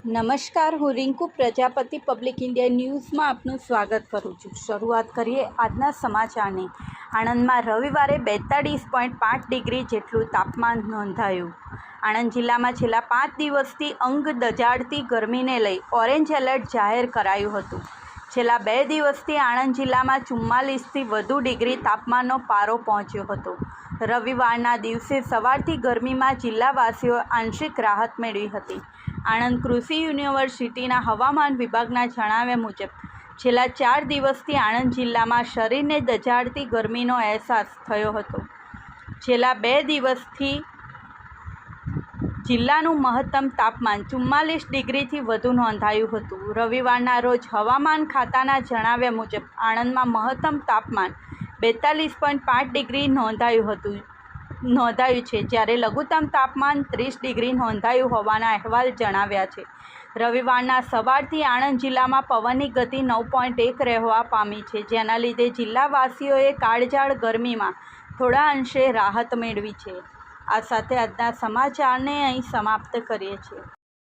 નમસ્કાર, હું Rinku Prajapati public India ન્યૂઝમાં આપનું સ્વાગત કરું છું। શરૂઆત કરીએ આજના સમાચારની। આણંદમાં રવિવારે 42.5 ડિગ્રી જેટલું તાપમાન નોંધાયું। આણંદ જિલ્લામાં છેલ્લા 5 દિવસથી અંગ દજાડતી ગરમીને લઈ ઓરેન્જ એલર્ટ જાહેર કરાયું હતું। છેલ્લા 2 દિવસથી આણંદ જિલ્લામાં 44થી વધુ ડિગ્રી તાપમાનનો પારો પહોંચ્યો હતો। રવિવારના દિવસે સવારથી ગરમીમાં જિલ્લાવાસીઓ આંશિક રાહત મેળવી હતી। આણંદ કૃષિ યુનિવર્સિટીના હવામાન વિભાગના જણાવ્યા મુજબ છેલ્લા 4 દિવસથી આણંદ જિલ્લામાં શરીરને દજાડતી ગરમીનો અહેસાસ થયો હતો। છેલ્લા 2 દિવસથી જિલ્લાનું મહત્તમ તાપમાન 44 ડિગ્રીથી વધુ નોંધાયું હતું। રવિવારના રોજ હવામાન ખાતાના જણાવ્યા મુજબ આણંદમાં મહત્તમ તાપમાન 42.5 ડિગ્રી નોંધાયું છે, જ્યારે લઘુત્તમ તાપમાન 30 ડિગ્રી નોંધાયું હોવાના અહેવાલ જણાવ્યા છે। રવિવારના સવારથી આણંદ જિલ્લામાં પવનની ગતિ 9.1 રહેવા પામી છે, જેના લીધે જિલ્લાવાસીઓએ કાળઝાળ ગરમીમાં થોડા અંશે રાહત મેળવી છે। આ સાથે આજના સમાચારને અહીં સમાપ્ત કરીએ છીએ।